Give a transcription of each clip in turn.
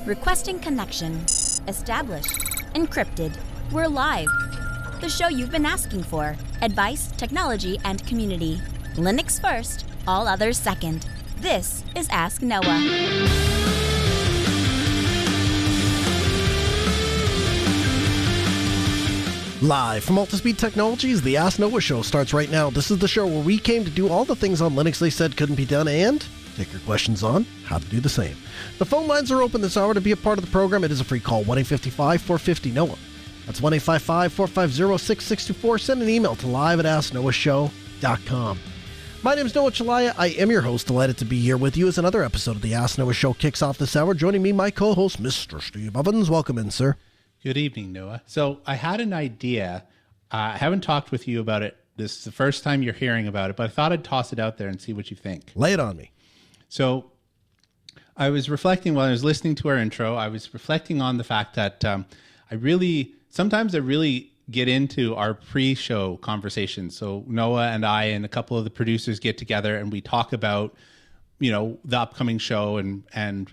Requesting connection. Established. Encrypted. We're live. The show you've been asking for. Advice, technology, and community. Linux first, all others second. This is Ask Noah. Live from Altispeed Technologies, the Ask Noah show starts right now. This is the show where we came to do all the things on Linux they said couldn't be done and take your questions on how to do the same. The phone lines are open this hour to be a part of the program. It is a free call, 1-855-450-NOAH. That's 1-855-450-6624. Send an email to live@asknoahshow.com. My name is Noah Chalaya. I am your host. Delighted to be here with you as another episode of the Ask Noah show kicks off this hour. Joining me, my co-host, Mr. Steve Ovens. Welcome in, sir. Good evening, Noah. So I had an idea. I haven't talked with you about it. This is the first time you're hearing about it, but I thought I'd toss it out there and see what you think. Lay it on me. So I was reflecting while I was listening to our intro. I was reflecting on the fact that sometimes I really get into our pre-show conversations. So Noah and I and a couple of the producers get together and we talk about, the upcoming show and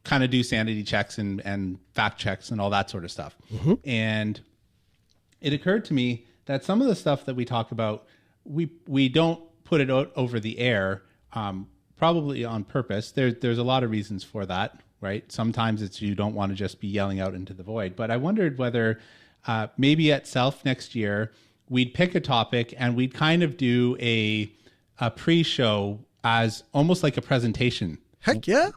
kind of do sanity checks and fact checks and all that sort of stuff. Mm-hmm. And it occurred to me that some of the stuff that we talk about, we don't put it out over the air, probably on purpose. There's a lot of reasons for that, right? Sometimes it's you don't want to just be yelling out into the void. But I wondered whether maybe at Self next year, we'd pick a topic and we'd kind of do a pre-show as almost like a presentation. Heck yeah.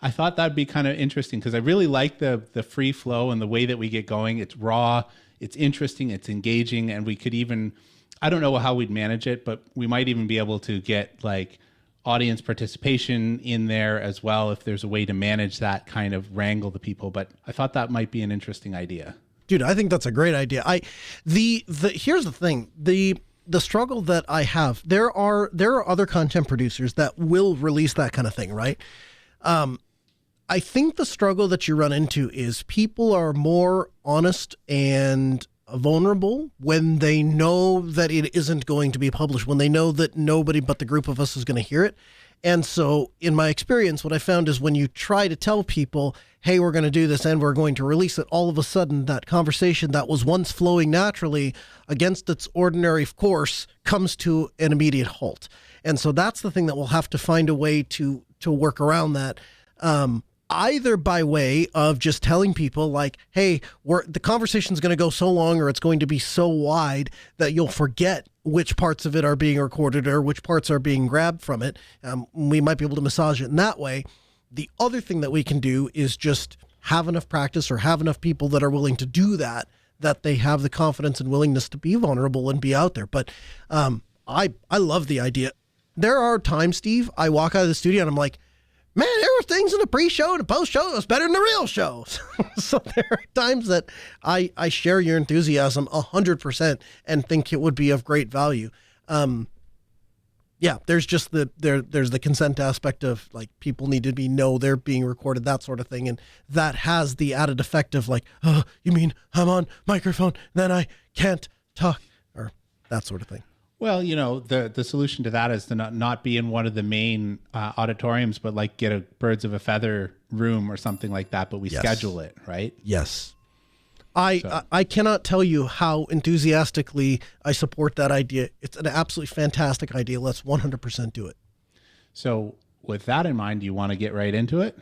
I thought that'd be kind of interesting because I really like the free flow and the way that we get going. It's raw, it's interesting, it's engaging, and we could even, I don't know how we'd manage it, but we might even be able to get like audience participation in there as well if there's a way to manage that, kind of wrangle the people. But I thought that might be an interesting idea. Dude, I think that's a great idea. Here's the thing. The struggle that I have, there are other content producers that will release that kind of thing, right? I think the struggle that you run into is people are more honest and vulnerable when they know that it isn't going to be published, when they know that nobody but the group of us is going to hear it. And so in my experience, what I found is when you try to tell people, hey, we're going to do this and we're going to release it, all of a sudden that conversation that was once flowing naturally against its ordinary course comes to an immediate halt. And so that's the thing that we'll have to find a way to work around that. Either by way of just telling people like, hey, the conversation's going to go so long or it's going to be so wide that you'll forget which parts of it are being recorded or which parts are being grabbed from it. We might be able to massage it in that way. The other thing that we can do is just have enough practice or have enough people that are willing to do that they have the confidence and willingness to be vulnerable and be out there. But I love the idea. There are times, Steve, I walk out of the studio and I'm like, man, there were things in the pre-show and the post-show that was better than the real show. So there are times that I share your enthusiasm 100% and think it would be of great value. There's just there's the consent aspect of like people need to know they're being recorded, that sort of thing. And that has the added effect of like, oh, you mean I'm on microphone, then I can't talk, or that sort of thing. Well, the solution to that is to not be in one of the main auditoriums, but like get a birds of a feather room or something like that, but we schedule it, right? Yes. I cannot tell you how enthusiastically I support that idea. It's an absolutely fantastic idea. Let's 100% do it. So with that in mind, do you want to get right into it?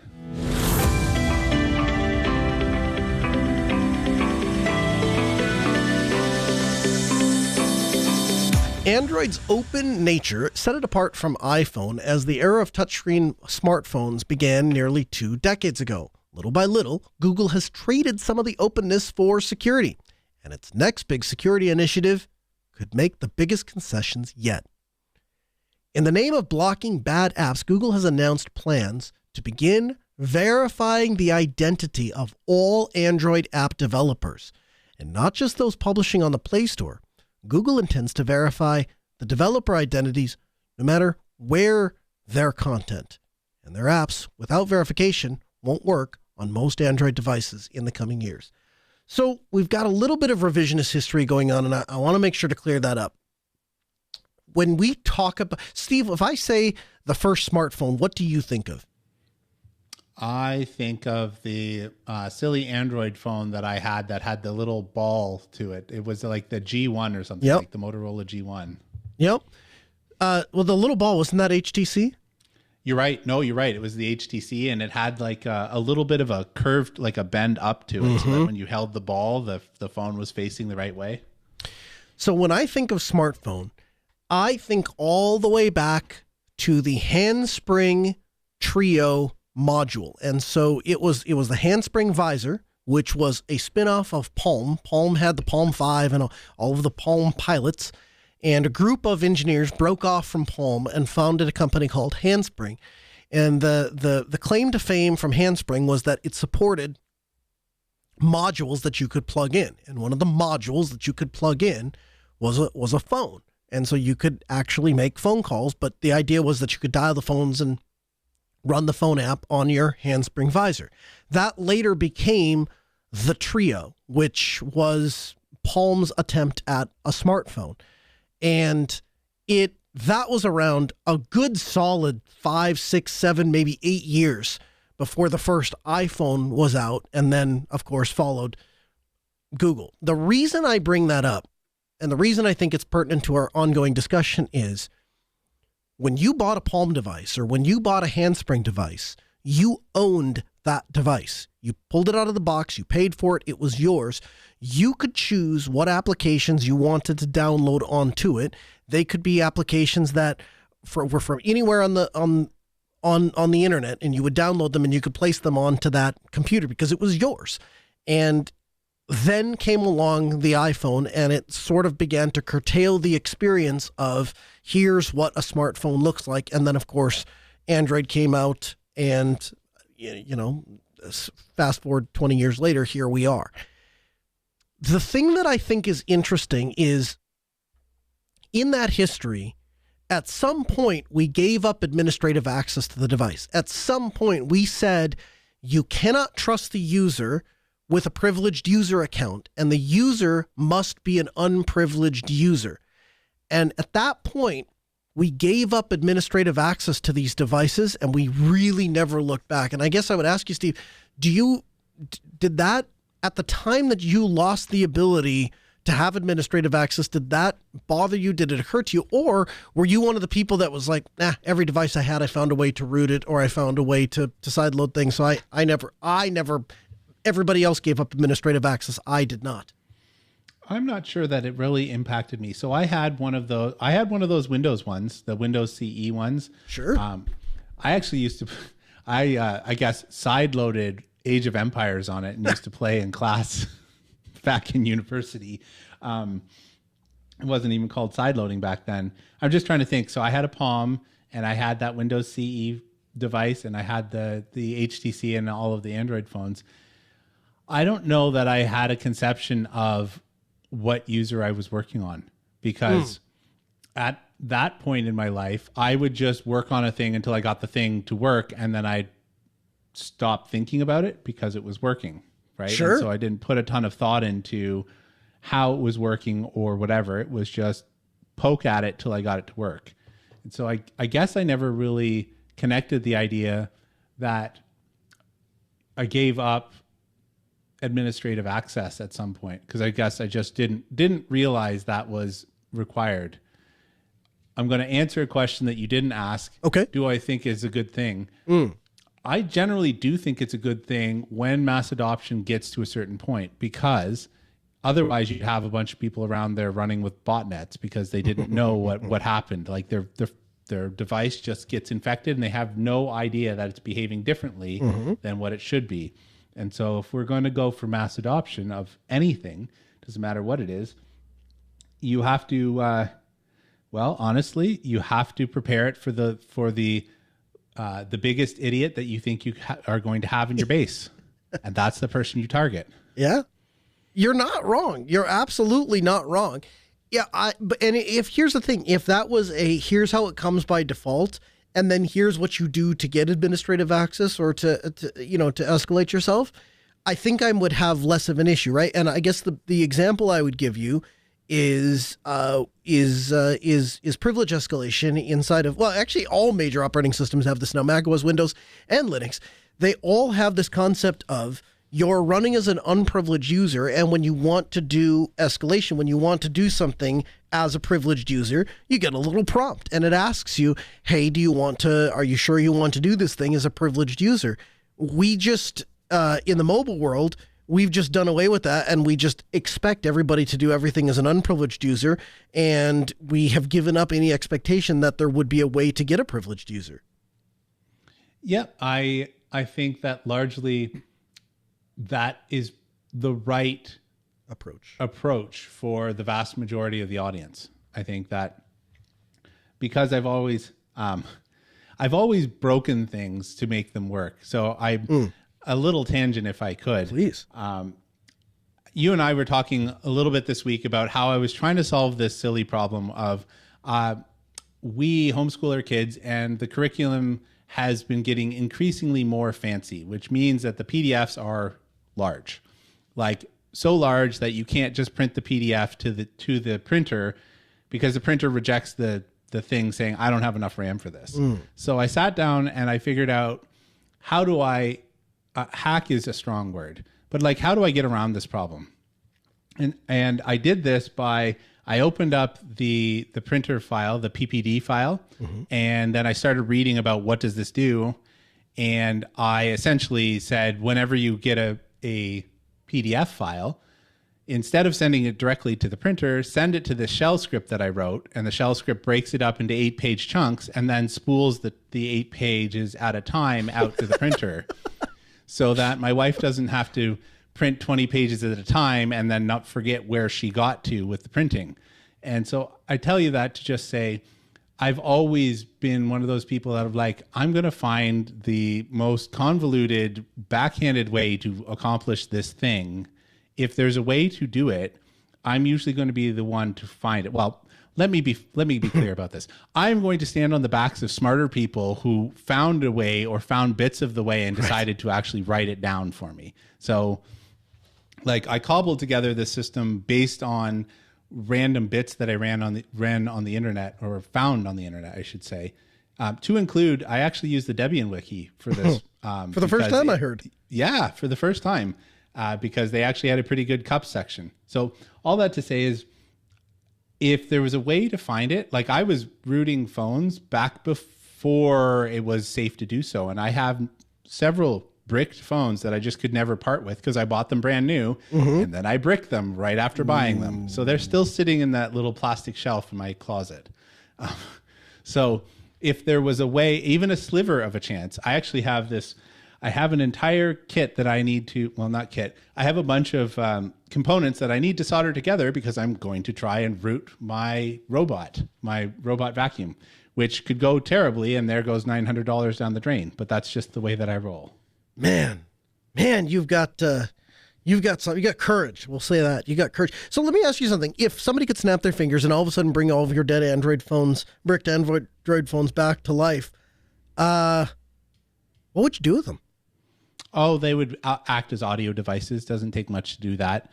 Android's open nature set it apart from iPhone as the era of touchscreen smartphones began nearly 2 decades ago. Little by little, Google has traded some of the openness for security, and its next big security initiative could make the biggest concessions yet. In the name of blocking bad apps, Google has announced plans to begin verifying the identity of all Android app developers, and not just those publishing on the Play Store. Google intends to verify the developer identities no matter where their content, and their apps without verification won't work on most Android devices in the coming years. So we've got a little bit of revisionist history going on, and I want to make sure to clear that up. When we talk about, Steve, if I say the first smartphone, what do you think of? I think of the silly Android phone that I had that had the little ball to it. It was like the G1 or something, Yep. like the Motorola G1. Yep. Well, the little ball, wasn't that HTC? You're right. No, you're right. It was the HTC, and it had like a little bit of a curved, like a bend up to it, so that when you held the ball, the phone was facing the right way. So when I think of smartphone, I think all the way back to the handspring Trio module. And so it was the handspring visor, which was a spinoff of Palm. Palm had the Palm 5 and all of the Palm pilots. And a group of engineers broke off from Palm and founded a company called Handspring. And the claim to fame from Handspring was that it supported modules that you could plug in. And one of the modules that you could plug in was a phone. And so you could actually make phone calls, but the idea was that you could dial the phones and run the phone app on your handspring visor. That later became the Trio, which was Palm's attempt at a smartphone. And that was around a good solid 5, 6, 7, maybe 8 years before the first iPhone was out. And then, of course, followed Google. The reason I bring that up, and the reason I think it's pertinent to our ongoing discussion, is when you bought a Palm device or when you bought a handspring device, you owned that device. You pulled it out of the box, you paid for it, it was yours. You could choose what applications you wanted to download onto it. They could be applications that were from anywhere on the internet, and you would download them and you could place them onto that computer because it was yours. And then came along the iPhone, and it sort of began to curtail the experience of here's what a smartphone looks like. And then, of course, Android came out, and, fast forward 20 years later, here we are. The thing that I think is interesting is in that history, at some point, we gave up administrative access to the device. At some point, we said you cannot trust the user with a privileged user account, and the user must be an unprivileged user. And at that point, we gave up administrative access to these devices, and we really never looked back. And I guess I would ask you, Steve, did that, at the time that you lost the ability to have administrative access, did that bother you? Did it hurt you? Or were you one of the people that was like, every device I had, I found a way to root it, or I found a way to sideload things. So I never, everybody else gave up administrative access. I did not. I'm not sure that it really impacted me. So I had one of those Windows ones, the Windows CE ones. Sure. I actually used to, I guess, side-loaded Age of Empires on it and used to play in class back in university. It wasn't even called side-loading back then. I'm just trying to think. So I had a Palm, and I had that Windows CE device, and I had the HTC and all of the Android phones. I don't know that I had a conception of what user I was working on, because at that point in my life, I would just work on a thing until I got the thing to work, and then I'd stop thinking about it because it was working, right? Sure. And so I didn't put a ton of thought into how it was working or whatever. It was just poke at it till I got it to work. And so I guess I never really connected the idea that I gave up administrative access at some point, because I guess I just didn't realize that was required. I'm going to answer a question that you didn't ask. Okay. Do I think is a good thing? I generally do think it's a good thing when mass adoption gets to a certain point, because otherwise you'd have a bunch of people around there running with botnets because they didn't know what happened. Like their device just gets infected and they have no idea that it's behaving differently than what it should be. And so if we're going to go for mass adoption of anything, doesn't matter what it is, you have to, honestly, you have to prepare it for the biggest idiot that you think you are going to have in your base. And that's the person you target. Yeah. You're not wrong. You're absolutely not wrong. Yeah. Here's the thing, if that was here's how it comes by default, and then here's what you do to get administrative access or to escalate yourself, I think I would have less of an issue, right? And I guess the example I would give you is privilege escalation inside of, well, actually all major operating systems have this now, Mac OS, Windows, and Linux. They all have this concept of you're running as an unprivileged user, and when you want to do escalation, when you want to do something as a privileged user, you get a little prompt, and it asks you, hey, are you sure you want to do this thing as a privileged user? We just, in the mobile world, we've just done away with that, and we just expect everybody to do everything as an unprivileged user, and we have given up any expectation that there would be a way to get a privileged user. Yeah, I think that largely that is the right approach for the vast majority of the audience. I think that because I've always broken things to make them work. So a little tangent, if I could. Please. You and I were talking a little bit this week about how I was trying to solve this silly problem of we homeschool our kids, and the curriculum has been getting increasingly more fancy, which means that the PDFs are large, like so large that you can't just print the PDF to the printer, because the printer rejects the thing saying, I don't have enough RAM for this. So I sat down and I figured out, how do I hack is a strong word, but like, how do I get around this problem? And I did this by, I opened up the printer file, the PPD file, and then I started reading about what does this do. And I essentially said, whenever you get a PDF file, instead of sending it directly to the printer, send it to the shell script that I wrote, and the shell script breaks it up into 8-page chunks and then spools the 8 pages at a time out to the printer, so that my wife doesn't have to print 20 pages at a time and then not forget where she got to with the printing. And so I tell you that to just say, I've always been one of those people that are like, I'm going to find the most convoluted, backhanded way to accomplish this thing. If there's a way to do it, I'm usually going to be the one to find it. Well, let me be clear about this. I'm going to stand on the backs of smarter people who found a way or found bits of the way and decided to actually write it down for me. So like, I cobbled together this system based on random bits that I ran on the internet, or found on the internet, I should say. To include, I actually used the Debian wiki for this. For the first time, I heard. Yeah, for the first time, because they actually had a pretty good cup section. So all that to say is, if there was a way to find it, like I was rooting phones back before it was safe to do so. And I have several bricked phones that I just could never part with because I bought them brand new, and then I bricked them right after buying them. So they're still sitting in that little plastic shelf in my closet. So if there was a way, even a sliver of a chance, I actually have this, I have an entire kit that I need to, well, not kit, I have a bunch of components that I need to solder together because I'm going to try and root my robot vacuum, which could go terribly, and there goes $900 down the drain. But that's just the way that I roll. Man, you've got courage. We'll say that. You got courage. So let me ask you something. If somebody could snap their fingers and all of a sudden bring all of your dead Android phones, bricked Android phones back to life, what would you do with them? Oh, they would act as audio devices. Doesn't take much to do that.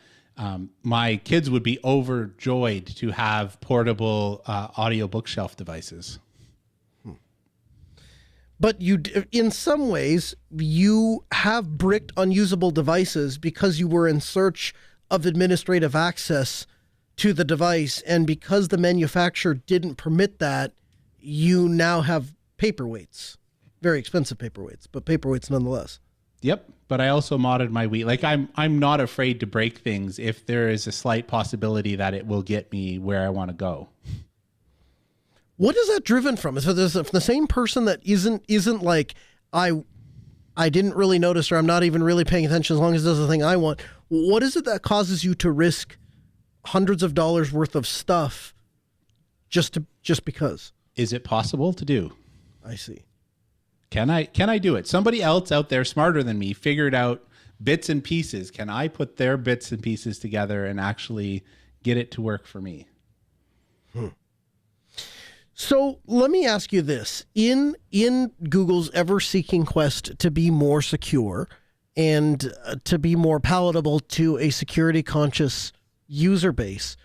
My kids would be overjoyed to have portable audio bookshelf devices. But in some ways, you have bricked unusable devices because you were in search of administrative access to the device. And because the manufacturer didn't permit that, you now have paperweights, very expensive paperweights, but paperweights nonetheless. Yep. But I also modded my Wii. Like I'm not afraid to break things if there is a slight possibility that it will get me where I want to go. What is that driven from? Is it from the same person that isn't like, I didn't really notice, or I'm not even really paying attention as long as it does the thing I want? What is it that causes you to risk hundreds of dollars worth of stuff just because? Is it possible to do? I see. Can I do it? Somebody else out there smarter than me figured out bits and pieces. Can I put their bits and pieces together and actually get it to work for me? So let me ask you this. In Google's ever-seeking quest to be more secure and to be more palatable to a security-conscious user base,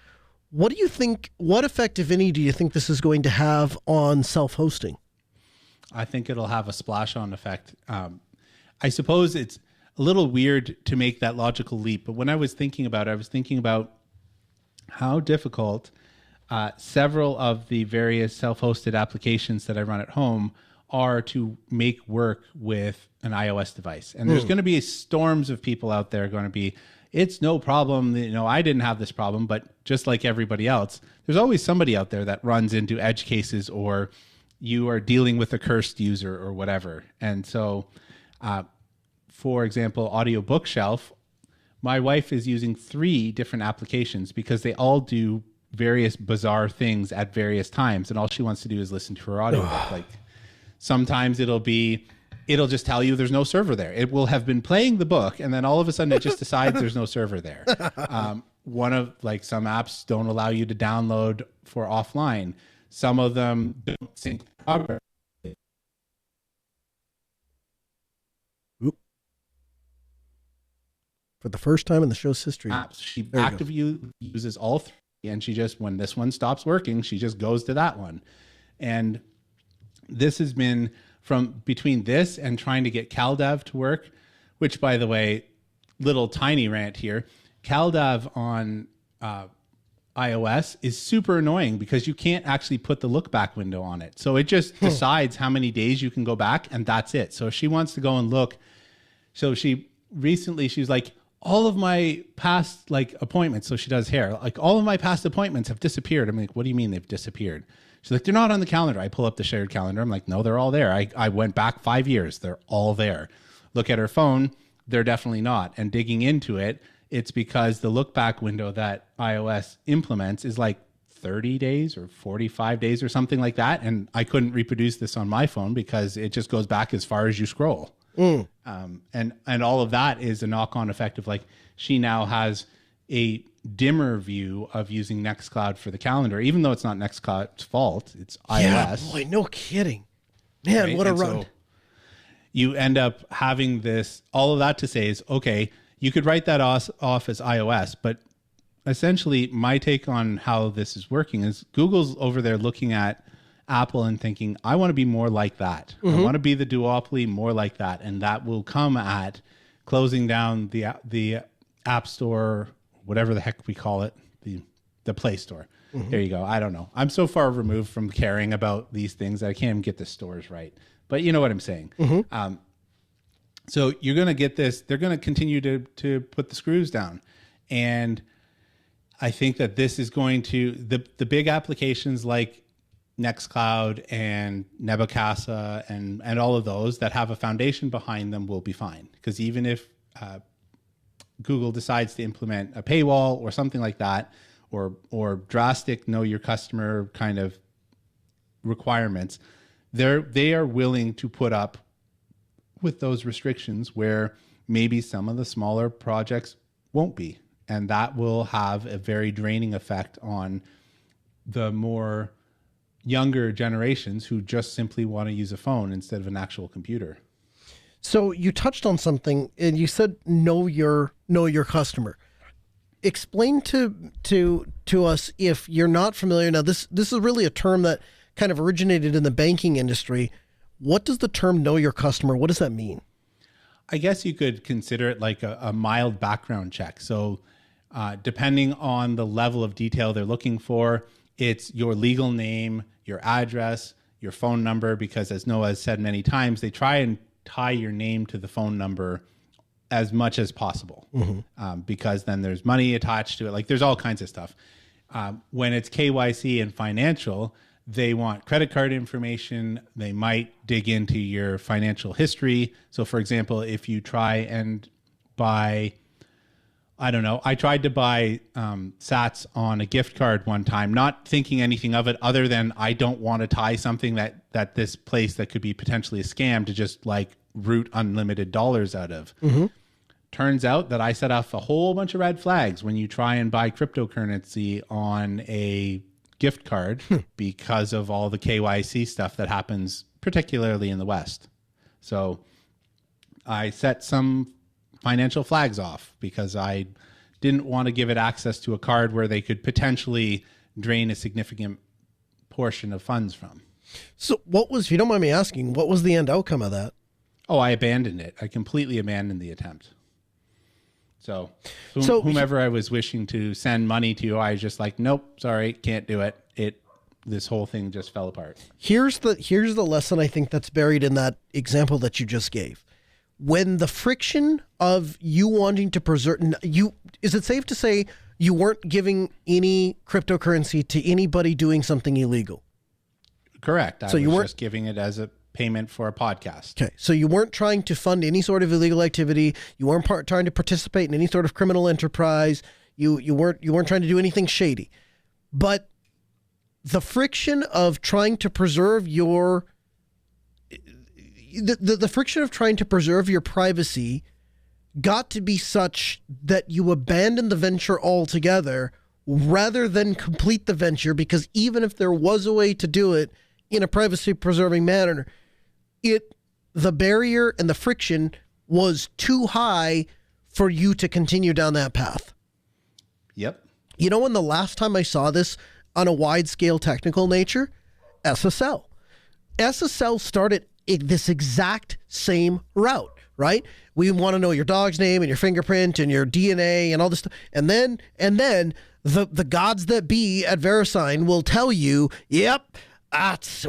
What do you think, what effect, if any, do you think this is going to have on self-hosting? I think it'll have a splash on effect. I suppose it's a little weird to make that logical leap, but when I was thinking about it, I was thinking about how difficult several of the various self-hosted applications that I run at home are to make work with an iOS device. And there's going to be storms of people out there going to be, it's no problem. You know, I didn't have this problem, but just like everybody else, there's always somebody out there that runs into edge cases, or you are dealing with a cursed user or whatever. And so, for example, Audio Bookshelf, my wife is using 3 different applications because they all do various bizarre things at various times. And all she wants to do is listen to her audiobook. Like sometimes it'll just tell you there's no server there. It will have been playing the book, and then all of a sudden it just decides there's no server there. One of like some apps don't allow you to download for offline. Some of them don't sync progress. For the first time in the show's history. Apps. She actively uses all 3, and she just, when this one stops working, she just goes to that one. And this has been from between this and trying to get CalDAV to work, which, by the way, little tiny rant here, CalDAV on iOS is super annoying because you can't actually put the look back window on it. So it just decides how many days you can go back, and that's it. So if she wants to go and look, so she was like, all of my past like appointments, so she does hair, like all of my past appointments have disappeared. I'm like, what do you mean they've disappeared? She's like, they're not on the calendar. I pull up the shared calendar. I'm like, no, they're all there. I went back 5 years. They're all there. Look at her phone. They're definitely not. And digging into it, it's because the look back window that iOS implements is like 30 days or 45 days or something like that. And I couldn't reproduce this on my phone because it just goes back as far as you scroll. And all of that is a knock-on effect of like, she now has a dimmer view of using Nextcloud for the calendar, even though it's not Nextcloud's fault. It's iOS. Yeah, boy, no kidding. Man, right? What a run. So you end up having this, all of that to say is, okay, you could write that off as iOS, but essentially my take on how this is working is Google's over there looking at Apple and thinking, I want to be more like that. I want to be the duopoly more like that. And that will come at closing down the App Store, whatever the heck we call it, the Play Store. There you go. I don't know. I'm so far removed from caring about these things that I can't even get the stores right. But you know what I'm saying. So you're going to get this. They're going to continue to put the screws down. And I think that this is going to, the big applications like Nextcloud and Nebocasa and all of those that have a foundation behind them will be fine. Because even if Google decides to implement a paywall or something like that, or drastic know your customer kind of requirements, they are willing to put up with those restrictions where maybe some of the smaller projects won't be. And that will have a very draining effect on the more younger generations who just simply want to use a phone instead of an actual computer. So you touched on something and you said know your customer. Explain to us, if you're not familiar. Now this is really a term that kind of originated in the banking industry. What does the term know your customer, what does that mean? I guess you could consider it like a mild background check. So depending on the level of detail they're looking for, it's your legal name, your address, your phone number, because as Noah has said many times, they try and tie your name to the phone number as much as possible, because then there's money attached to it. Like there's all kinds of stuff. When it's KYC and financial, they want credit card information. They might dig into your financial history. So for example, if you try and buy, I don't know, I tried to buy sats on a gift card one time, not thinking anything of it other than I don't want to tie something that this place that could be potentially a scam to just like root unlimited dollars out of. Turns out that I set off a whole bunch of red flags when you try and buy cryptocurrency on a gift card because of all the KYC stuff that happens, particularly in the West. So I set some financial flags off because I didn't want to give it access to a card where they could potentially drain a significant portion of funds from. So what was, if you don't mind me asking, what was the end outcome of that? Oh, I abandoned it. I completely abandoned the attempt. So whomever I was wishing to send money to, I was just like, nope, sorry, can't do it. This whole thing just fell apart. Here's the lesson I think that's buried in that example that you just gave. When the friction of you wanting to preserve you, is it safe to say you weren't giving any cryptocurrency to anybody doing something illegal? Correct. So you weren't just giving it as a payment for a podcast. Okay, so you weren't trying to fund any sort of illegal activity. You weren't trying to participate in any sort of criminal enterprise. You weren't trying to do anything shady. But the friction of trying to preserve your the friction of trying to preserve your privacy got to be such that you abandoned the venture altogether rather than complete the venture, because even if there was a way to do it in a privacy preserving manner, the barrier and the friction was too high for you to continue down that path. Yep. You know when the last time I saw this on a wide scale technical nature? SSL. SSL started this exact same route, right? We want to know your dog's name and your fingerprint and your DNA and all this stuff. And then the gods that be at VeriSign will tell you, yep,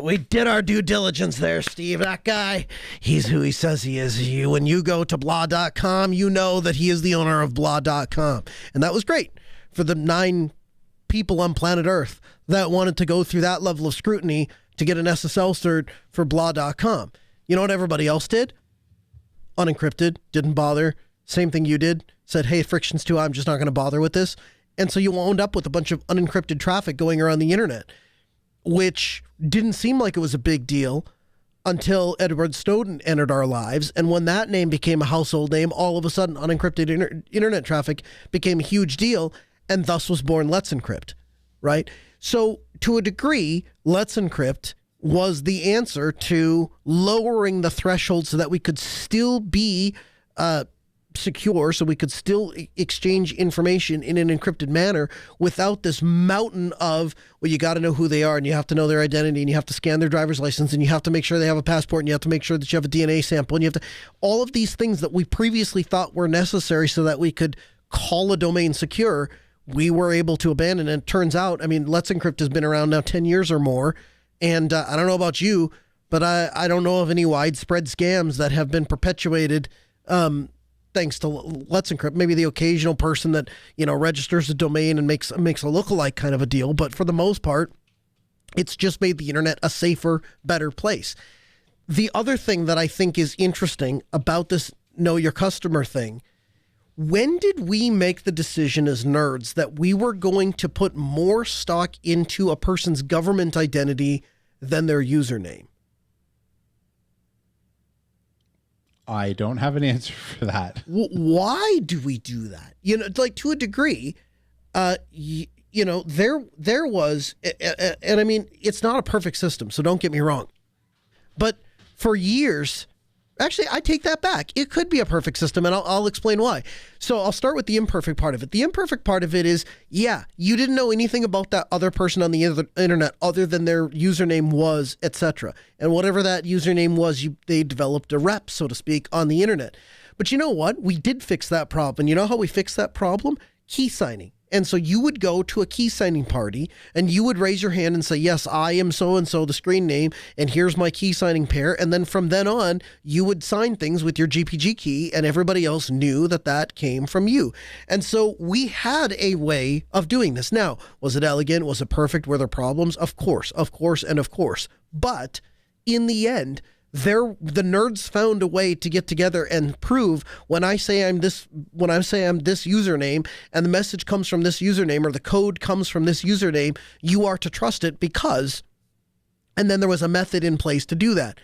we did our due diligence there, Steve. That guy, he's who he says he is. When you go to blah.com, you know that he is the owner of blah.com. And that was great for the 9 people on planet Earth that wanted to go through that level of scrutiny to get an SSL cert for blah.com. You know what everybody else did? Unencrypted, didn't bother. Same thing you did. Said, hey, friction's too high, I'm just not going to bother with this. And so you wound up with a bunch of unencrypted traffic going around the internet, which didn't seem like it was a big deal until Edward Snowden entered our lives. And when that name became a household name, all of a sudden unencrypted internet traffic became a huge deal, and thus was born Let's Encrypt, right? So to a degree, Let's Encrypt was the answer to lowering the threshold so that we could still be secure, so we could still exchange information in an encrypted manner without this mountain of, well, you got to know who they are, and you have to know their identity, and you have to scan their driver's license, and you have to make sure they have a passport, and you have to make sure that you have a DNA sample, and you have to, all of these things that we previously thought were necessary so that we could call a domain secure, we were able to abandon. And it turns out, I mean, Let's Encrypt has been around now 10 years or more. And I don't know about you, but I don't know of any widespread scams that have been perpetuated thanks to Let's Encrypt. Maybe the occasional person that, registers a domain and makes a lookalike kind of a deal. But for the most part, it's just made the internet a safer, better place. The other thing that I think is interesting about this know your customer thing, when did we make the decision as nerds that we were going to put more stock into a person's government identity than their username? I don't have an answer for that. Why do we do that? Like to a degree, there was, and I mean, it's not a perfect system, so don't get me wrong. But for years, actually, I take that back. It could be a perfect system, and I'll explain why. So I'll start with the imperfect part of it. The imperfect part of it is, yeah, you didn't know anything about that other person on the internet other than their username was, etc. And whatever that username was, they developed a rep, so to speak, on the internet. But you know what? We did fix that problem. You know how we fixed that problem? Key signing. And so you would go to a key signing party and you would raise your hand and say, yes, I am so-and-so, the screen name, and here's my key signing pair. And then from then on, you would sign things with your GPG key and everybody else knew that that came from you. And so we had a way of doing this. Now, was it elegant? Was it perfect? Were there problems? Of course, and of course. But in the end, the nerds found a way to get together and prove when I say I'm this username and the message comes from this username or the code comes from this username, you are to trust it because, and then there was a method in place to do that.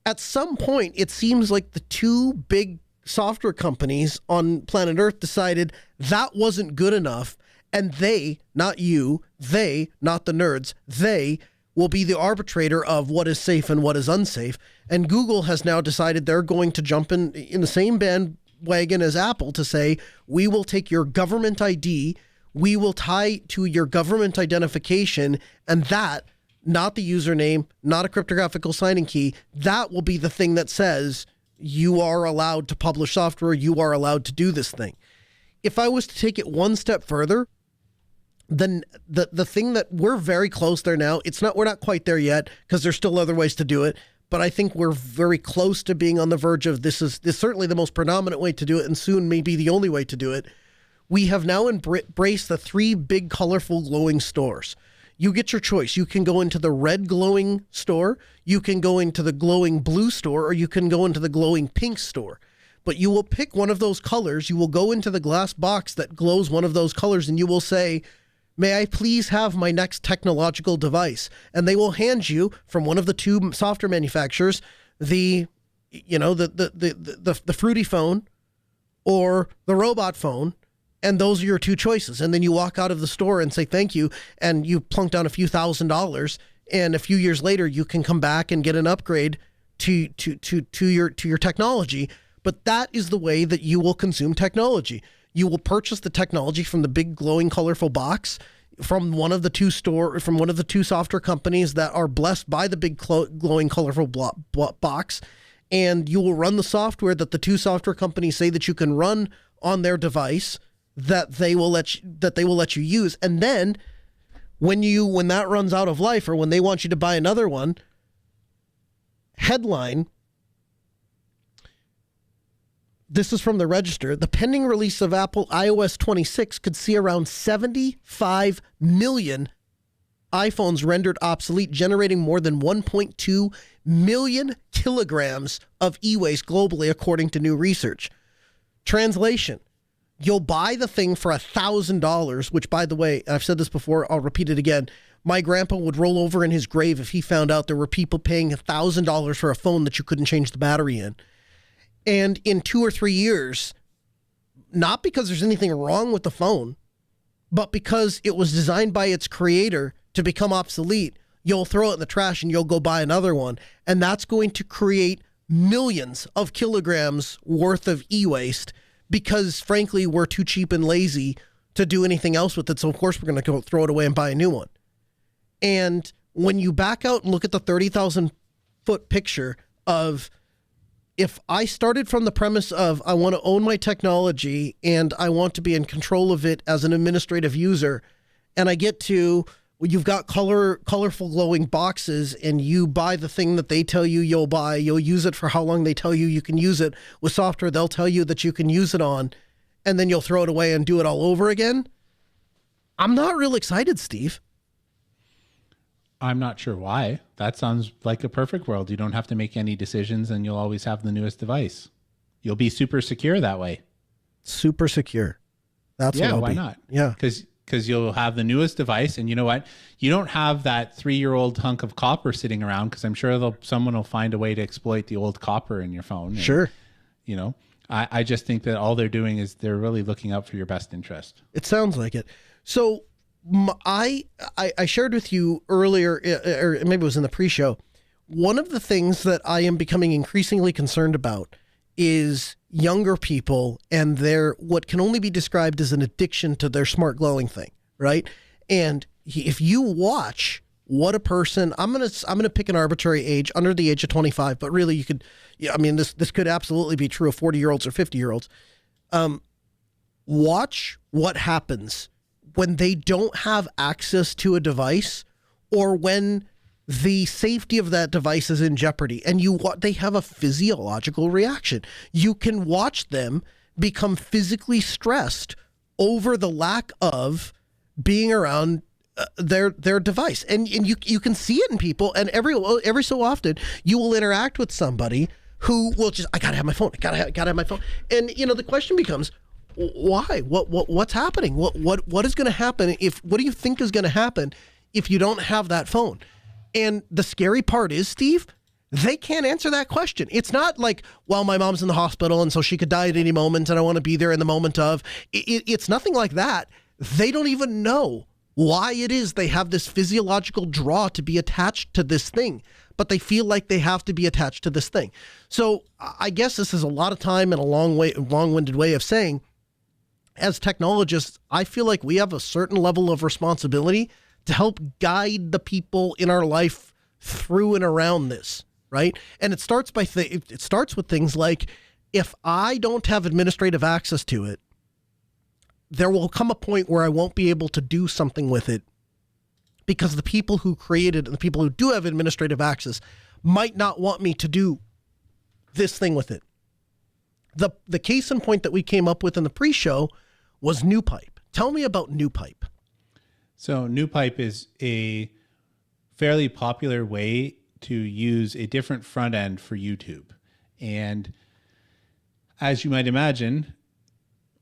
At some point, it seems like the two big software companies on planet Earth decided that wasn't good enough, and they, not you, they, not the nerds, they will be the arbitrator of what is safe and what is unsafe. And Google has now decided they're going to jump in the same bandwagon as Apple to say, we will take your government ID, we will tie to your government identification, and that, not the username, not a cryptographic signing key, that will be the thing that says you are allowed to publish software, you are allowed to do this thing. If I was to take it one step further, then the thing that we're very close there now, we're not quite there yet because there's still other ways to do it, but I think we're very close to being on the verge of this is certainly the most predominant way to do it, and soon may be the only way to do it. We have now embraced the 3 big, colorful, glowing stores. You get your choice. You can go into the red glowing store, you can go into the glowing blue store, or you can go into the glowing pink store. But you will pick one of those colors, you will go into the glass box that glows one of those colors, and you will say, may I please have my next technological device? And they will hand you from one of the 2 software manufacturers the fruity phone or the robot phone, and those are your 2 choices. And then you walk out of the store and say thank you, and you plunk down a few $1,000s, and a few years later you can come back and get an upgrade to your technology. But that is the way that you will consume technology. You will purchase the technology from the big glowing colorful box from one of the 2 software companies that are blessed by the big glowing colorful box, and you will run the software that the 2 software companies say that you can run on their device that they will let you use. And then when that runs out of life, or when they want you to buy another one, headline, this is from the Register. The pending release of Apple iOS 26 could see around 75 million iPhones rendered obsolete, generating more than 1.2 million kilograms of e-waste globally, according to new research. Translation: you'll buy the thing for $1,000, which, by the way, I've said this before, I'll repeat it again. My grandpa would roll over in his grave if he found out there were people paying $1,000 for a phone that you couldn't change the battery in. And in 2 or 3 years, not because there's anything wrong with the phone, but because it was designed by its creator to become obsolete, you'll throw it in the trash and you'll go buy another one. And that's going to create millions of kilograms worth of e-waste because, frankly, we're too cheap and lazy to do anything else with it. So, of course, we're going to go throw it away and buy a new one. And when you back out and look at the 30,000-foot picture of, if I started from the premise of I want to own my technology and I want to be in control of it as an administrative user, and I get to, well, you've got colorful glowing boxes, and you buy the thing that they tell you you'll buy, you'll use it for how long they tell you can use it. With software they'll tell you that you can use it on, and then you'll throw it away and do it all over again. I'm not real excited, Steve. I'm not sure why. That sounds like a perfect world. You don't have to make any decisions, and you'll always have the newest device. You'll be super secure that way. Super secure. That's what I'll why be. not? Yeah. Because you'll have the newest device, and you know what? You don't have that 3-year-old hunk of copper sitting around, because I'm sure someone will find a way to exploit the old copper in your phone. And, sure. You know, I just think that all they're doing is they're really looking out for your best interest. It sounds like it. So I shared with you earlier, or maybe it was in the pre-show, one of the things that I am becoming increasingly concerned about is younger people and their what can only be described as an addiction to their smart glowing thing, right? And if you watch what a person, I'm gonna pick an arbitrary age, under the age of 25, but really you could, I mean, this could absolutely be true of 40-year-olds or 50-year-olds. Watch what happens when they don't have access to a device, or when the safety of that device is in jeopardy, and they have a physiological reaction. You can watch them become physically stressed over the lack of being around their device, and you can see it in people. And every so often you will interact with somebody who will just, I gotta have my phone, gotta have my phone, and the question becomes, why? What's happening? What is going to happen what do you think is going to happen if you don't have that phone? And the scary part is, Steve, they can't answer that question. It's not like, well, my mom's in the hospital and so she could die at any moment and I want to be there in the moment of. It's nothing like that. They don't even know why it is they have this physiological draw to be attached to this thing, but they feel like they have to be attached to this thing. So I guess this is a lot of time and a long-winded way of saying, as technologists, I feel like we have a certain level of responsibility to help guide the people in our life through and around this, right? And it starts by it starts with things like, if I don't have administrative access to it, there will come a point where I won't be able to do something with it because the people who created and the people who do have administrative access might not want me to do this thing with it. The case in point that we came up with in the pre-show was NewPipe. Tell me about NewPipe. So NewPipe is a fairly popular way to use a different front end for YouTube. And as you might imagine,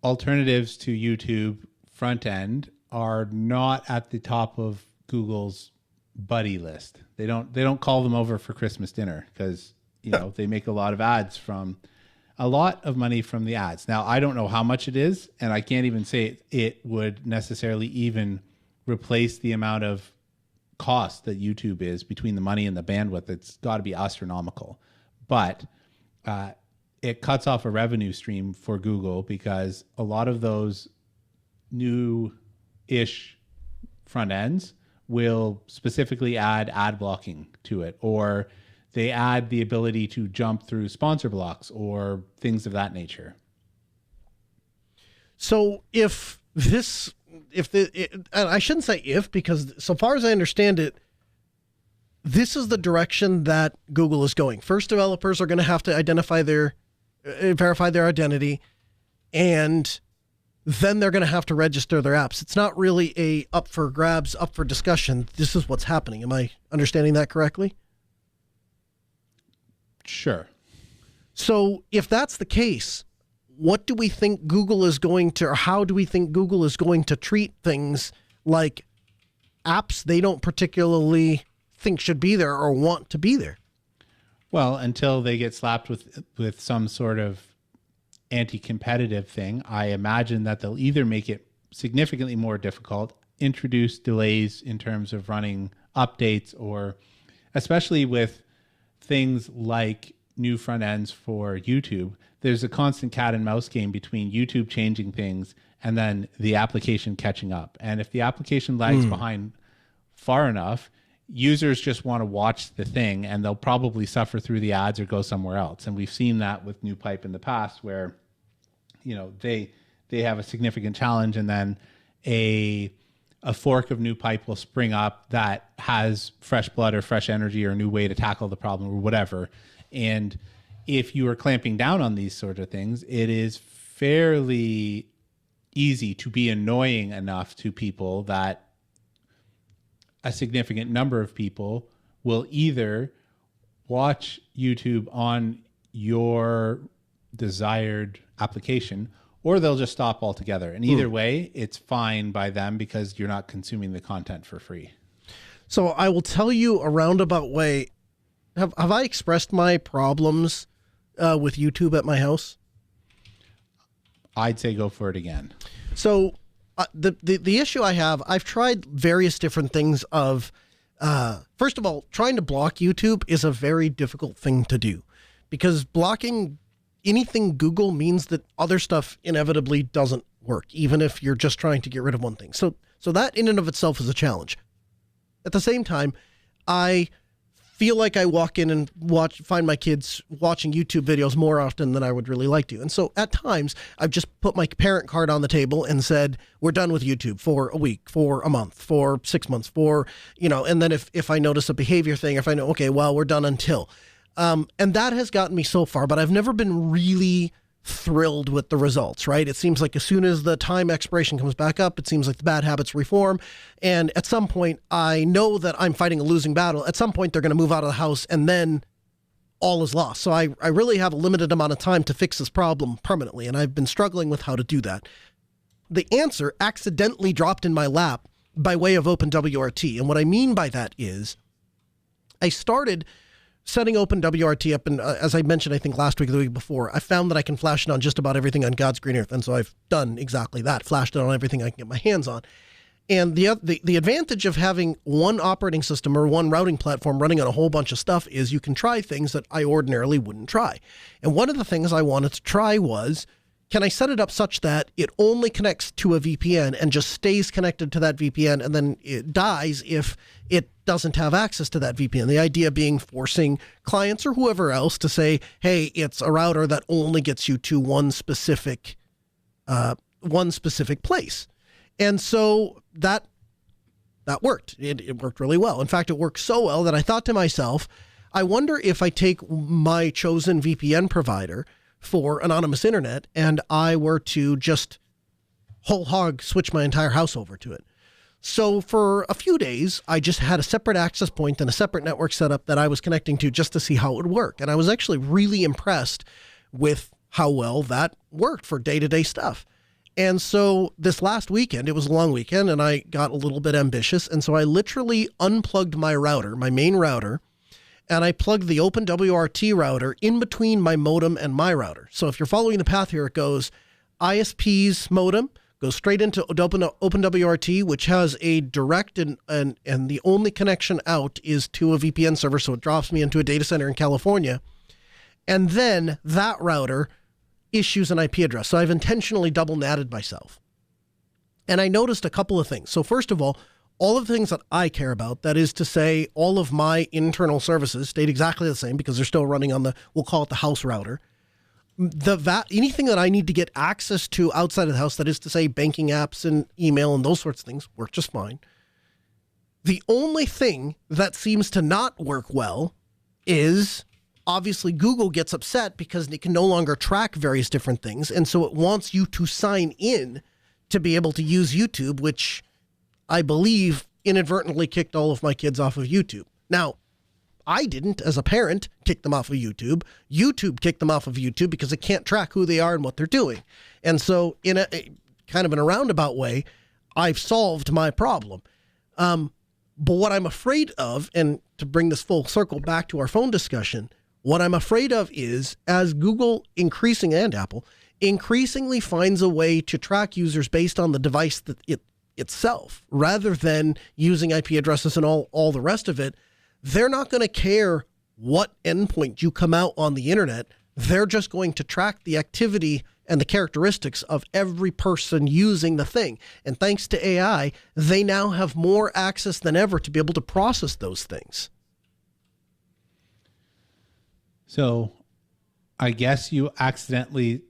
alternatives to YouTube front end are not at the top of Google's buddy list. They don't call them over for Christmas dinner because, they make a lot of money from the ads. Now, I don't know how much it is, and I can't even say it would necessarily even replace the amount of cost that YouTube is between the money and the bandwidth. It's got to be astronomical. But it cuts off a revenue stream for Google because a lot of those new-ish front ends will specifically add ad blocking to it, or they add the ability to jump through sponsor blocks or things of that nature. So I shouldn't say if, because so far as I understand it, this is the direction that Google is going. First, developers are going to have to verify their identity, and then they're going to have to register their apps. It's not really up for grabs, up for discussion. This is what's happening. Am I understanding that correctly? Sure. So if that's the case, what do we think Google is going to, or how do we think Google is going to treat things like apps they don't particularly think should be there or want to be there? Well, until they get slapped with some sort of anti-competitive thing, I imagine that they'll either make it significantly more difficult, introduce delays in terms of running updates, or especially with things like new front ends for YouTube, there's a constant cat and mouse game between YouTube changing things and then the application catching up. And if the application lags behind far enough, users just want to watch the thing and they'll probably suffer through the ads or go somewhere else. And we've seen that with NewPipe in the past where, they have a significant challenge and then a fork of NewPipe will spring up that has fresh blood or fresh energy or a new way to tackle the problem or whatever. And if you are clamping down on these sort of things, it is fairly easy to be annoying enough to people that a significant number of people will either watch YouTube on your desired application or they'll just stop altogether. And either way, it's fine by them because you're not consuming the content for free. So I will tell you a roundabout way. Have I expressed my problems with YouTube at my house? I'd say go for it again. So the issue I have, I've tried various different things of, first of all, trying to block YouTube is a very difficult thing to do because blocking anything Google means that other stuff inevitably doesn't work, even if you're just trying to get rid of one thing. So that in and of itself is a challenge. At the same time, I feel like I walk in and find my kids watching YouTube videos more often than I would really like to. And so at times I've just put my parent card on the table and said, we're done with YouTube for a week, for a month, for 6 months, and then if I notice a behavior thing, if I know, okay, well, we're done until. And that has gotten me so far, but I've never been really thrilled with the results, right? It seems like as soon as the time expiration comes back up, it seems like the bad habits reform. And at some point, I know that I'm fighting a losing battle. At some point, they're going to move out of the house and then all is lost. So I really have a limited amount of time to fix this problem permanently. And I've been struggling with how to do that. The answer accidentally dropped in my lap by way of OpenWRT. And what I mean by that is I started setting OpenWRT up, and as I mentioned, I think last week or the week before, I found that I can flash it on just about everything on God's green earth, and so I've done exactly that, flashed it on everything I can get my hands on. And the advantage of having one operating system or one routing platform running on a whole bunch of stuff is you can try things that I ordinarily wouldn't try. And one of the things I wanted to try was, can I set it up such that it only connects to a VPN and just stays connected to that VPN, and then it dies if it doesn't have access to that VPN? The idea being forcing clients or whoever else to say, hey, it's a router that only gets you to one specific place. And so that worked. It worked really well. In fact, it worked so well that I thought to myself, I wonder if I take my chosen VPN provider for anonymous internet and I were to just whole hog switch my entire house over to it. So for a few days, I just had a separate access point and a separate network setup that I was connecting to just to see how it would work. And I was actually really impressed with how well that worked for day-to-day stuff. And so this last weekend, it was a long weekend, and I got a little bit ambitious. And so I literally unplugged my router, my main router, and I plugged the OpenWRT router in between my modem and my router. So if you're following the path here, it goes ISP's modem, goes straight into OpenWRT, which has a direct and the only connection out is to a VPN server. So it drops me into a data center in California. And then that router issues an IP address. So I've intentionally double natted myself. And I noticed a couple of things. So first of all of the things that I care about, that is to say, all of my internal services stayed exactly the same because they're still running on we'll call it the house router. Anything that I need to get access to outside of the house, that is to say, banking apps and email and those sorts of things, work just fine. The only thing that seems to not work well is, obviously, Google gets upset because it can no longer track various different things. And so it wants you to sign in to be able to use YouTube, which I believe inadvertently kicked all of my kids off of YouTube. Now, I didn't, as a parent, kick them off of YouTube. YouTube kicked them off of YouTube because it can't track who they are and what they're doing. And so in a kind of in a roundabout way, I've solved my problem. But what I'm afraid of, and to bring this full circle back to our phone discussion, what I'm afraid of is, as Google and Apple increasingly finds a way to track users based on the device that itself, rather than using IP addresses and all the rest of it, they're not going to care what endpoint you come out on the internet. They're just going to track the activity and the characteristics of every person using the thing. And thanks to AI, they now have more access than ever to be able to process those things. So I guess you accidentally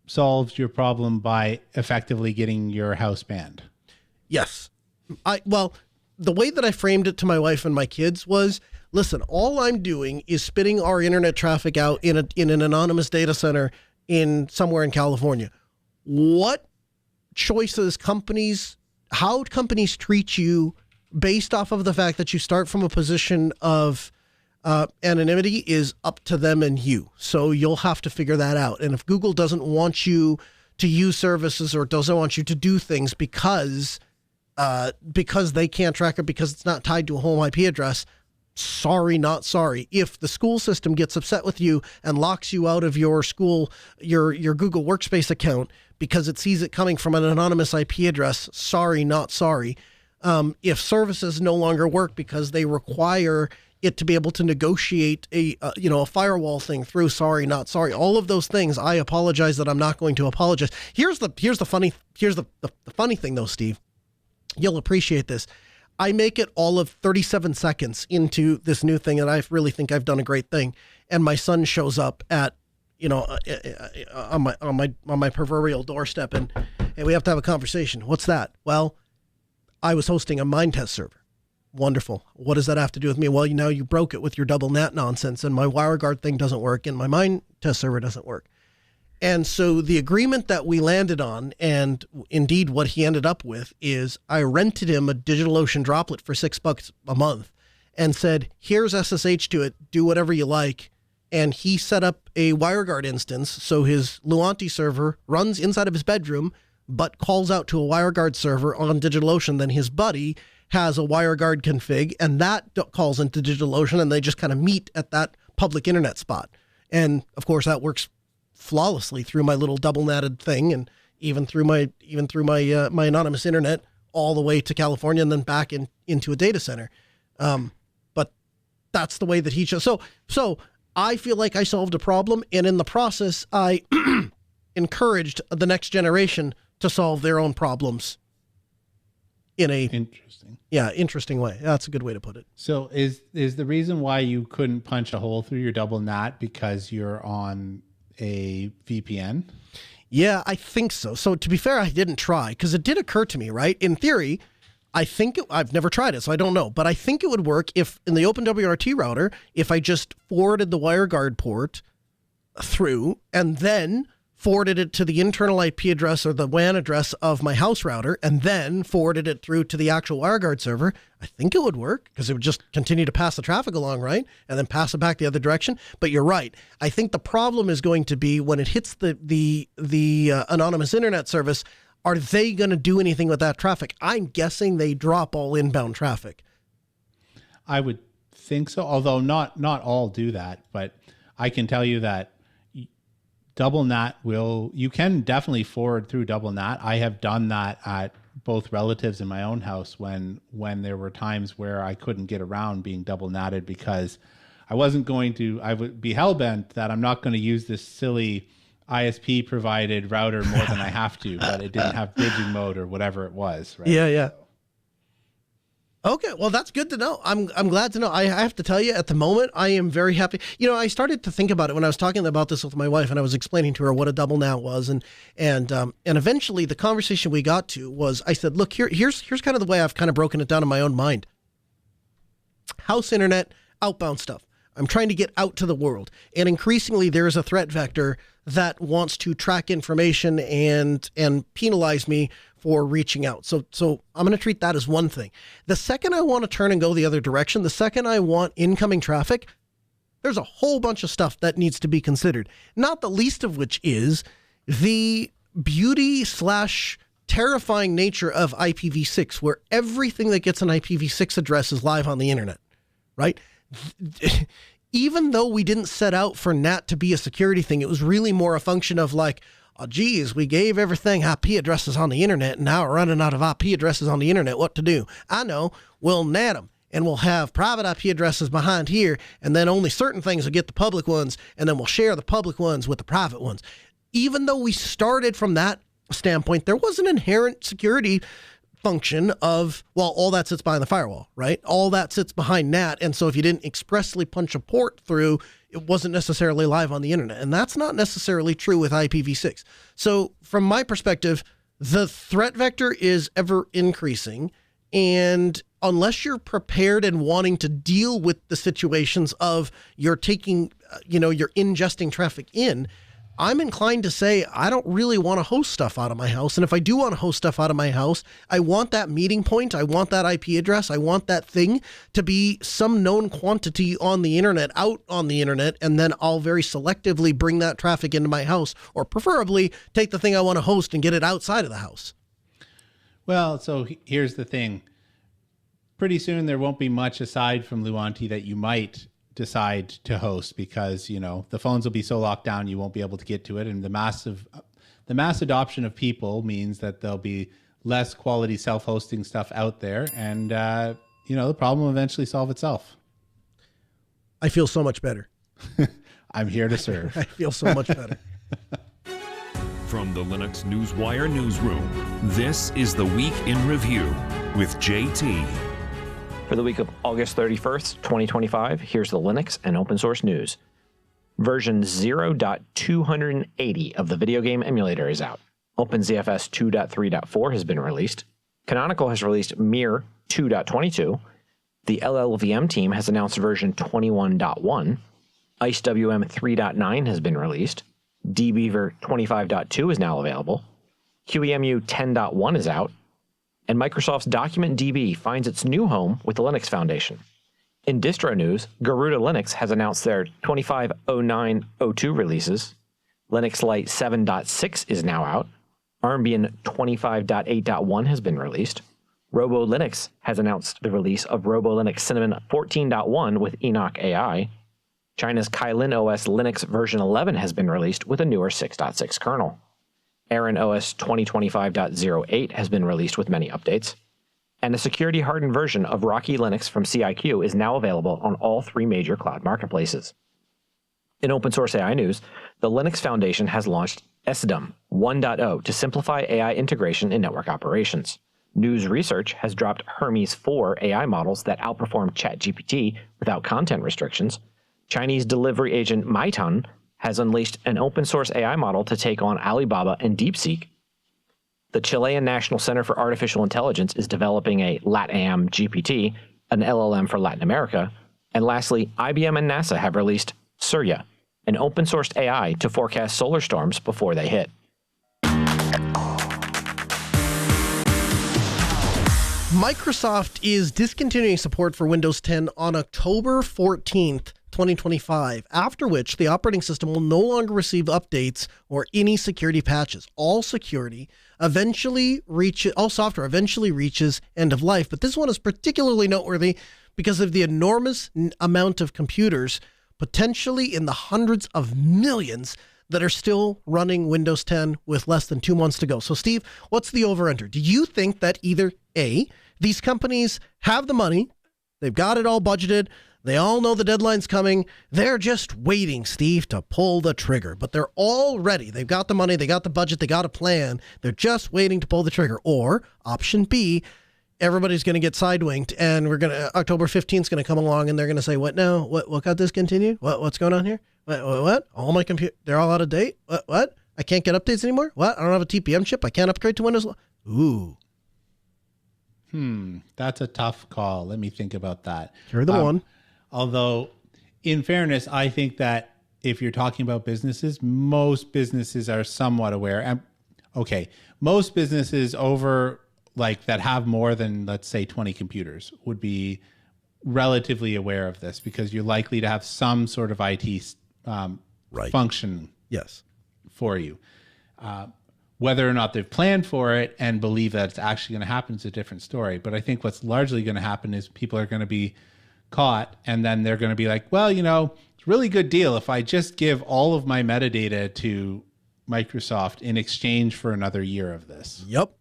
solved your problem by effectively getting your house banned. Yes. The way that I framed it to my wife and my kids was, listen, all I'm doing is spitting our internet traffic out in an anonymous data center somewhere in California. What choices how companies treat you based off of the fact that you start from a position of anonymity is up to them and you. So you'll have to figure that out. And if Google doesn't want you to use services or doesn't want you to do things because they can't track it because it's not tied to a home IP address, sorry, not sorry. If the school system gets upset with you and locks you out of your school, your Google Workspace account because it sees it coming from an anonymous IP address, sorry, not sorry. If services no longer work because they require it to be able to negotiate a firewall thing through, sorry, not sorry. All of those things, I apologize that I'm not going to apologize. Here's the funny thing though, Steve. You'll appreciate this. I make it all of 37 seconds into this new thing, and I really think I've done a great thing. And my son shows up at, on my proverbial doorstep, and hey, we have to have a conversation. What's that? Well, I was hosting a mine test server. Wonderful. What does that have to do with me? Well, you broke it with your double NAT nonsense, and my WireGuard thing doesn't work, and my mine test server doesn't work. And so the agreement that we landed on, and indeed what he ended up with, is I rented him a DigitalOcean droplet for $6 a month and said, here's SSH to it, do whatever you like. And he set up a WireGuard instance. So his Luanti server runs inside of his bedroom, but calls out to a WireGuard server on DigitalOcean. Then his buddy has a WireGuard config, and that calls into DigitalOcean, and they just kind of meet at that public internet spot. And of course that works flawlessly through my little double natted thing, and even through my anonymous internet, all the way to California and then back into a data center. But that's the way that he chose. So I feel like I solved a problem, and in the process, I encouraged the next generation to solve their own problems in a interesting way. That's a good way to put it. So is the reason why you couldn't punch a hole through your double NAT because you're on a VPN? Yeah, I think so. So to be fair, I didn't try because it did occur to me, right? In theory, I've never tried it, so I don't know, but I think it would work if in the OpenWRT router, if I just forwarded the WireGuard port through and then forwarded it to the internal IP address or the WAN address of my house router, and then forwarded it through to the actual WireGuard server, I think it would work because it would just continue to pass the traffic along, right? And then pass it back the other direction. But you're right. I think the problem is going to be when it hits the anonymous internet service, are they going to do anything with that traffic? I'm guessing they drop all inbound traffic. I would think so, although not all do that. But I can tell you that double NAT you can definitely forward through double NAT. I have done that at both relatives in my own house when there were times where I couldn't get around being double NATed because I would be hellbent that I'm not going to use this silly ISP provided router more than I have to, but it didn't have bridging mode or whatever it was. Right? Yeah. Okay, well, that's good to know. I'm glad to know. I have to tell you, at the moment, I am very happy. I started to think about it when I was talking about this with my wife, and I was explaining to her what a double NAT was, and eventually the conversation we got to was, I said, look, here's kind of the way I've kind of broken it down in my own mind. House internet, outbound stuff. I'm trying to get out to the world, and increasingly there is a threat vector that wants to track information and penalize me for reaching out. So I'm going to treat that as one thing. The second I want to turn and go the other direction, the second I want incoming traffic, there's a whole bunch of stuff that needs to be considered. Not the least of which is the beauty / terrifying nature of IPv6, where everything that gets an IPv6 address is live on the internet, right? Even though we didn't set out for NAT to be a security thing, it was really more a function of like, oh, geez, we gave everything IP addresses on the internet, and now we're running out of IP addresses on the internet. What to do? I know. We'll NAT them, and we'll have private IP addresses behind here, and then only certain things will get the public ones, and then we'll share the public ones with the private ones. Even though we started from that standpoint, there was an inherent security function of, well, all that sits behind the firewall, right? All that sits behind NAT. And so if you didn't expressly punch a port through, it wasn't necessarily live on the internet. And that's not necessarily true with IPv6. So from my perspective, the threat vector is ever increasing. And unless you're prepared and wanting to deal with the situations of you're taking, you're ingesting traffic in, I'm inclined to say I don't really want to host stuff out of my house. And if I do want to host stuff out of my house, I want that meeting point. I want that IP address. I want that thing to be some known quantity on the internet, out on the internet. And then I'll very selectively bring that traffic into my house, or preferably take the thing I want to host and get it outside of the house. Well, so here's the thing. Pretty soon there won't be much aside from Luanti that you might decide to host because, the phones will be so locked down you won't be able to get to it. And the mass adoption of people means that there'll be less quality self-hosting stuff out there. And, the problem will eventually solve itself. I feel so much better. I'm here to serve. I feel so much better. From the Linux Newswire newsroom, this is the Week in Review with JT. For the week of August 31st, 2025, here's the Linux and open source news. Version 0.280 of the video game emulator is out. OpenZFS 2.3.4 has been released. Canonical has released Mir 2.22. The LLVM team has announced version 21.1. IceWM 3.9 has been released. dbeaver 25.2 is now available. QEMU 10.1 is out. And Microsoft's DocumentDB finds its new home with the Linux Foundation. In distro news, Garuda Linux has announced their 25.09.02 releases. Linux Lite 7.6 is now out. Armbian 25.8.1 has been released. Robo Linux has announced the release of Robo Linux Cinnamon 14.1 with Enoch AI. China's Kylin OS Linux version 11 has been released with a newer 6.6 kernel. Aaron OS 2025.08 has been released with many updates. And a security-hardened version of Rocky Linux from CIQ is now available on all 3 major cloud marketplaces. In open source AI news, the Linux Foundation has launched SDUM 1.0 to simplify AI integration in network operations. News Research has dropped Hermes 4 AI models that outperform ChatGPT without content restrictions. Chinese delivery agent Meitun has unleashed an open source AI model to take on Alibaba and DeepSeek. The Chilean National Center for Artificial Intelligence is developing a LATAM GPT, an LLM for Latin America. And lastly, IBM and NASA have released Surya, an open sourced AI to forecast solar storms before they hit. Microsoft is discontinuing support for Windows 10 on October 14th, 2025, after which the operating system will no longer receive updates or any security patches. All software eventually reaches end of life, but this one is particularly noteworthy because of the enormous amount of computers, potentially in the hundreds of millions, that are still running Windows 10 with less than 2 months to go. So, Steve, what's the over-under? Do you think that either A, these companies have the money, they've got it all budgeted, they all know the deadline's coming, they're just waiting, Steve, to pull the trigger, but they're all ready. They've got the money, they got the budget, they got a plan, they're just waiting to pull the trigger. Or, option B, everybody's going to get sidewinked, and October 15th is going to come along, and they're going to say, what now? What got discontinued? What's going on here? What? All my they're all out of date? What? I can't get updates anymore? What? I don't have a TPM chip? I can't upgrade to Windows? Ooh. That's a tough call. Let me think about that. You're the one. Although, in fairness, I think that if you're talking about businesses, most businesses are somewhat aware. And most businesses that have more than, let's say, 20 computers would be relatively aware of this because you're likely to have some sort of IT function for you. Whether or not they've planned for it and believe that it's actually going to happen is a different story. But I think what's largely going to happen is people are going to be caught, and then they're going to be like, well, it's a really good deal if I just give all of my metadata to Microsoft in exchange for another year of this. Yep.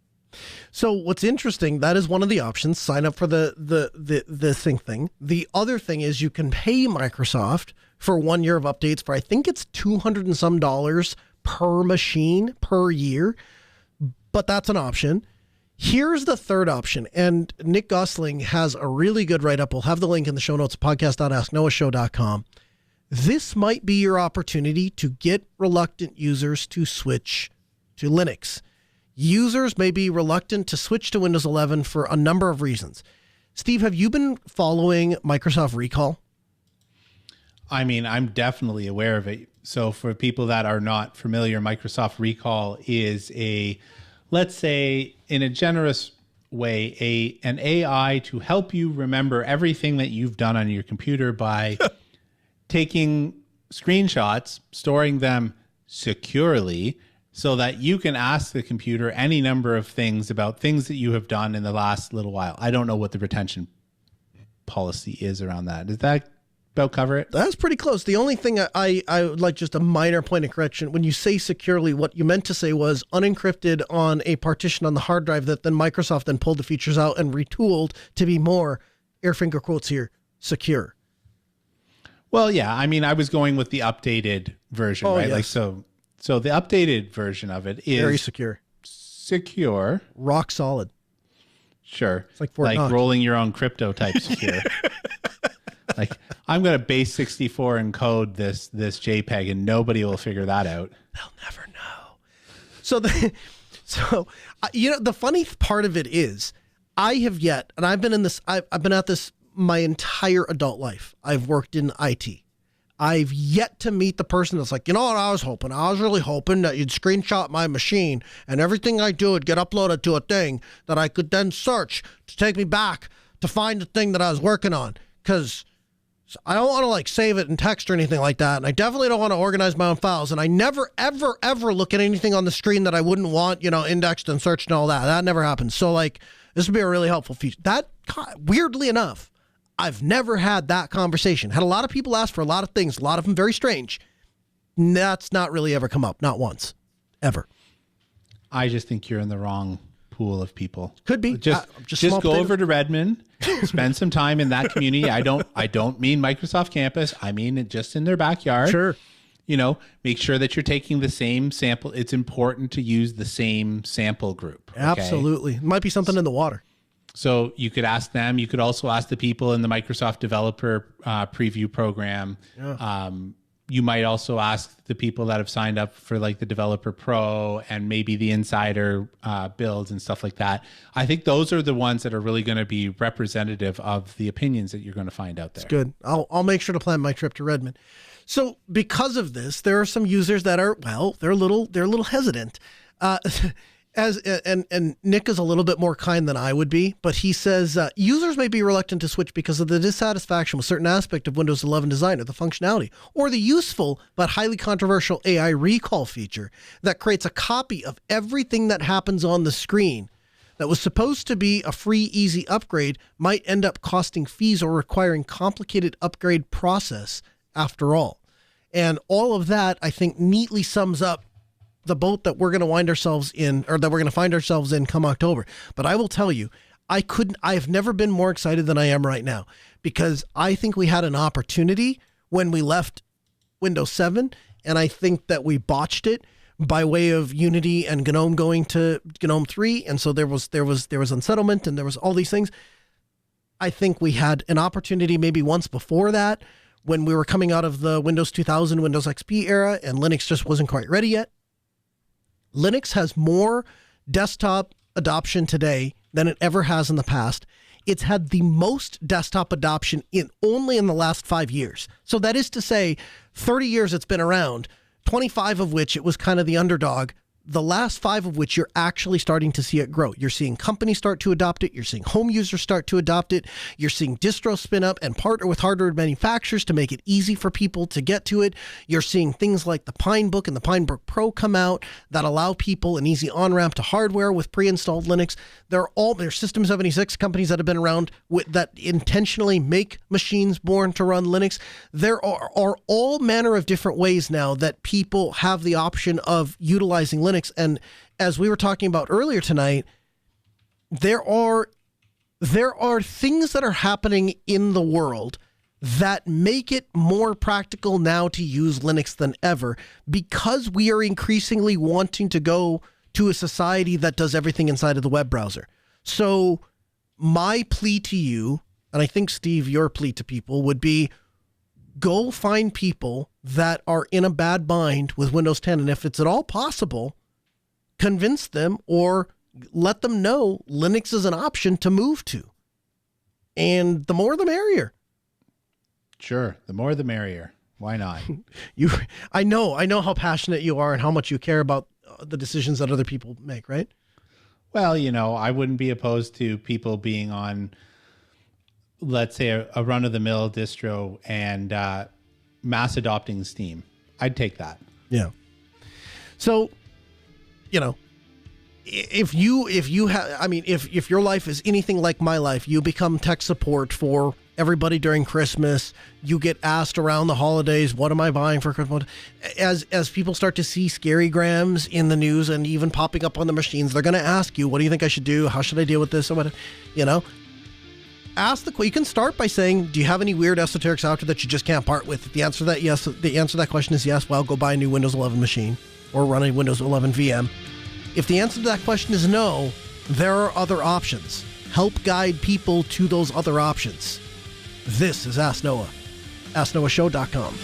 So what's interesting, that is one of the options. Sign up for the sync thing. The other thing is you can pay Microsoft for 1 year of updates for, I think it's $200 and some per machine per year, but that's an option. Here's the third option, and Nick Gosling has a really good write-up. We'll have the link in the show notes, podcast.asknoahshow.com. This might be your opportunity to get reluctant users to switch to Linux. Users may be reluctant to switch to Windows 11 for a number of reasons. Steve, have you been following Microsoft Recall? I mean, I'm definitely aware of it. So for people that are not familiar, Microsoft Recall is let's say, in a generous way, an AI to help you remember everything that you've done on your computer by taking screenshots, storing them securely, so that you can ask the computer any number of things about things that you have done in the last little while. I don't know what the retention policy is around that. Does that about cover it? That's pretty close. The only thing I would like just a minor point of correction. When you say securely, what you meant to say was unencrypted on a partition on the hard drive that then Microsoft then pulled the features out and retooled to be more, air finger quotes here, secure. Well, yeah. I mean, I was going with the updated version, right? Yes. So the updated version of it is very secure. Secure. Rock solid. Sure. It's like Fort Knox. Rolling your own crypto type secure. Like, I'm going to base 64 encode this JPEG and nobody will figure that out. They'll never know. So the funny part of it is I've been at this my entire adult life. I've worked in IT. I've yet to meet the person that's like, you know what I was hoping? I was really hoping that you'd screenshot my machine and everything I do would get uploaded to a thing that I could then search to take me back to find the thing that I was working on. Because I don't want to save it in text or anything like that. And I definitely don't want to organize my own files. And I never, ever, ever look at anything on the screen that I wouldn't want, indexed and searched and all that. That never happens. So this would be a really helpful feature. That, weirdly enough, I've never had that conversation. Had a lot of people ask for a lot of things, a lot of them very strange. That's not really ever come up. Not once. Ever. I just think you're in the wrong pool of people. Could be. Just small go potatoes. over to Redmond, spend some time in that community. I don't mean Microsoft campus. I mean it just in their backyard. Sure. Make sure that you're taking the same sample. It's important to use the same sample group. Okay? Absolutely. Might be something in the water. So you could ask them. You could also ask the people in the Microsoft Developer Preview program. Yeah. You might also ask the people that have signed up for like the Developer Pro and maybe the Insider builds and stuff like that. I think those are the ones that are really going to be representative of the opinions that you're going to find out there. It's good. I'll make sure to plan my trip to Redmond. So because of this, there are some users that are, they're a little hesitant. And Nick is a little bit more kind than I would be, but he says users may be reluctant to switch because of the dissatisfaction with certain aspect of Windows 11 design or the functionality, or the useful but highly controversial AI recall feature that creates a copy of everything that happens on the screen. That was supposed to be a free, easy upgrade might end up costing fees or requiring complicated upgrade process after all. And all of that, I think, neatly sums up the boat that we're going to wind ourselves in, or that we're going to find ourselves in come October. But I will tell you, I have never been more excited than I am right now, because I think we had an opportunity when we left Windows 7, and I think that we botched it by way of Unity and GNOME going to GNOME 3. And so there was unsettlement and there was all these things. I think we had an opportunity maybe once before that when we were coming out of the Windows 2000, Windows XP era, and Linux just wasn't quite ready yet. Linux has more desktop adoption today than it ever has in the past. It's had the most desktop adoption only in the last 5 years. So that is to say, 30 years it's been around, 25 of which it was kind of the underdog. The last 5 of which you're actually starting to see it grow. You're seeing companies start to adopt it. You're seeing home users start to adopt it. You're seeing distros spin up and partner with hardware manufacturers to make it easy for people to get to it. You're seeing things like the Pinebook and the Pinebook Pro come out that allow people an easy on-ramp to hardware with pre-installed Linux. There's System 76 companies that have been around that intentionally make machines born to run Linux. There are all manner of different ways now that people have the option of utilizing Linux. And as we were talking about earlier tonight, there are things that are happening in the world that make it more practical now to use Linux than ever, because we are increasingly wanting to go to a society that does everything inside of the web browser. So my plea to you, and I think, Steve, your plea to people would be, go find people that are in a bad bind with Windows 10. And if it's at all possible, convince them or let them know Linux is an option to move to. And the more the merrier. Sure. The more the merrier. Why not? I know how passionate you are and how much you care about the decisions that other people make, right? Well, I wouldn't be opposed to people being on, let's say, a run-of-the-mill distro and mass adopting Steam. I'd take that. Yeah. So, if your life is anything like my life, you become tech support for everybody during Christmas. You get asked around the holidays, what am I buying for Christmas? As people start to see scarygrams in the news and even popping up on the machines, they're going to ask you, what do you think I should do? How should I deal with this? Or whatever, Ask you can start by saying, do you have any weird esoteric software that you just can't part with? If the answer to that question is yes, well, go buy a new Windows 11 machine or run a Windows 11 VM. If the answer to that question is no, there are other options. Help guide people to those other options. This is Ask Noah. AskNoahShow.com.